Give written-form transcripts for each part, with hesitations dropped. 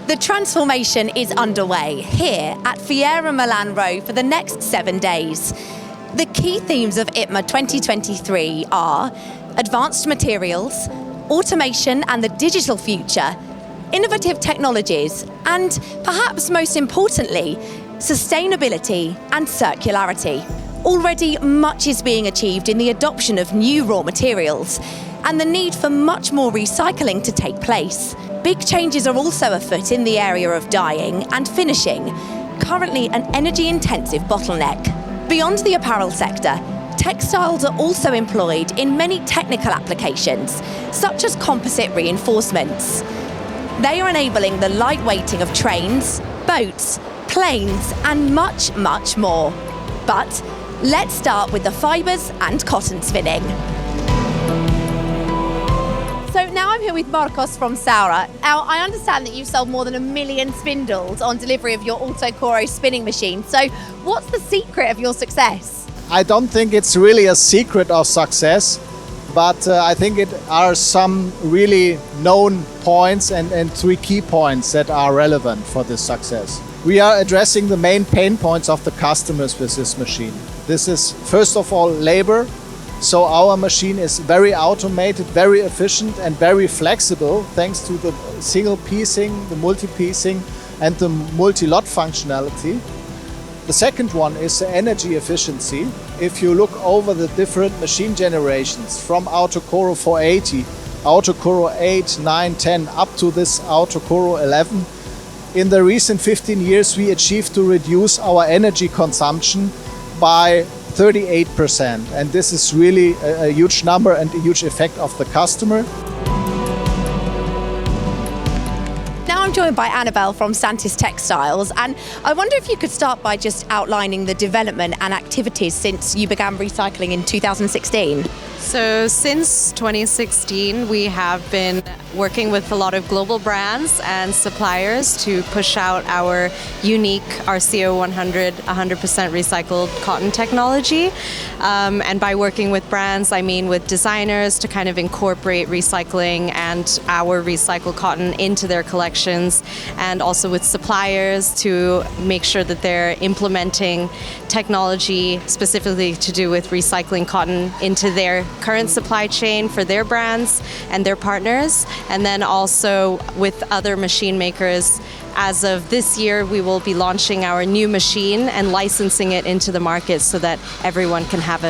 The transformation is underway here at Fiera Milan Row for the next 7 days. The key themes of ITMA 2023 are advanced materials, automation and the digital future, innovative technologies, and perhaps most importantly, sustainability and circularity. Already much is being achieved in the adoption of new raw materials and the need for much more recycling to take place. Big changes are also afoot in the area of dyeing and finishing, currently an energy-intensive bottleneck. Beyond the apparel sector, textiles are also employed in many technical applications, such as composite reinforcements. They are enabling the lightweighting of trains, boats, planes, and much, much more. But let's start with the fibres and cotton spinning. So now I'm here with Marcos from Saura. Now, I understand that you've sold more than 1 million spindles on delivery of your Autocoro spinning machine. So what's the secret of your success? I don't think it's really a secret of success, but I think it are some really known points and 3 key points that are relevant for this success. We are addressing the main pain points of the customers with this machine. This is, first of all, labor. So our machine is very automated, very efficient and very flexible thanks to the single piecing, the multi-piecing and the multi-lot functionality. The second one is the energy efficiency. If you look over the different machine generations from Autocoro 480, Autocoro 8, 9, 10 up to this Autocoro 11, in the recent 15 years we achieved to reduce our energy consumption by 38%, and this is really a huge number and a huge effect of the customer. Now I'm joined by Annabelle from Santis Textiles, and I wonder if you could start by just outlining the development and activities since you began recycling in 2016. So since 2016, we have been working with a lot of global brands and suppliers to push out our unique RCO 100 100% recycled cotton technology. And by working with brands, I mean with designers to kind of incorporate recycling and our recycled cotton into their collections, and also with suppliers to make sure that they're implementing technology specifically to do with recycling cotton into their current supply chain for their brands and their partners, and then also with other machine makers. As of this year, we will be launching our new machine and licensing it into the market so that everyone can have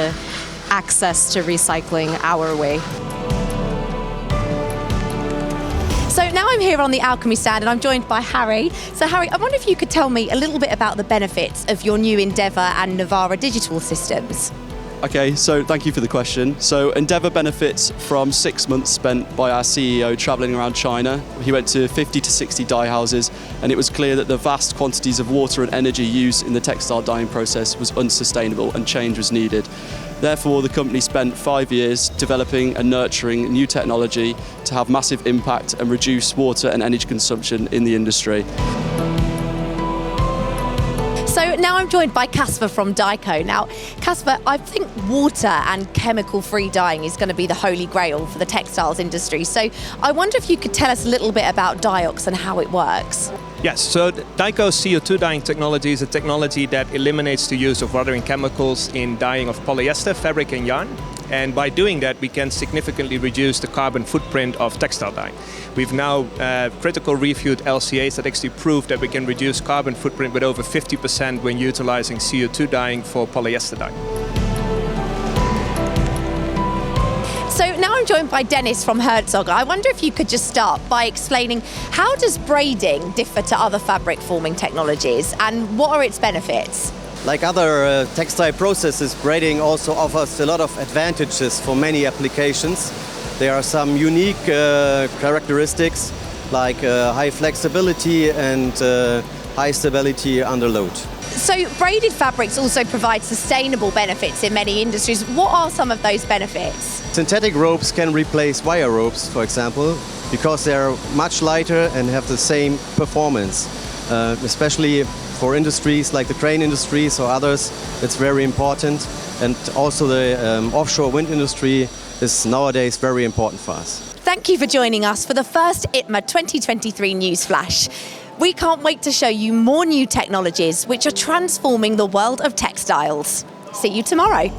access to recycling our way. So now I'm here on the Alchemy stand and I'm joined by Harry. So Harry, I wonder if you could tell me a little bit about the benefits of your new Endeavour and Navara digital systems. Okay, so thank you for the question. So Endeavour benefits from 6 months spent by our CEO travelling around China. He went to 50 to 60 dye houses, and it was clear that the vast quantities of water and energy used in the textile dyeing process was unsustainable and change was needed. Therefore, the company spent 5 years developing and nurturing new technology to have massive impact and reduce water and energy consumption in the industry. So now I'm joined by Casper from Dyco. Now, Casper, I think water and chemical-free dyeing is going to be the holy grail for the textiles industry. So I wonder if you could tell us a little bit about Diox and how it works. Yes, so Dyco's CO2 dyeing technology is a technology that eliminates the use of weathering chemicals in dyeing of polyester, fabric and yarn. And by doing that, we can significantly reduce the carbon footprint of textile dyeing. We've now critical reviewed LCAs that actually prove that we can reduce carbon footprint with over 50% when utilizing CO2 dyeing for polyester dyeing. So now I'm joined by Dennis from Herzog. I wonder if you could just start by explaining how does braiding differ to other fabric forming technologies and what are its benefits? Like other textile processes, braiding also offers a lot of advantages for many applications. There are some unique characteristics like high flexibility and high stability under load. So braided fabrics also provide sustainable benefits in many industries. What are some of those benefits? Synthetic ropes can replace wire ropes, for example, because they are much lighter and have the same performance, especially for industries like the crane industries or others. It's very important, and also the offshore wind industry is nowadays very important for us. Thank you for joining us for the first ITMA 2023 News Flash. We can't wait to show you more new technologies which are transforming the world of textiles. See you tomorrow.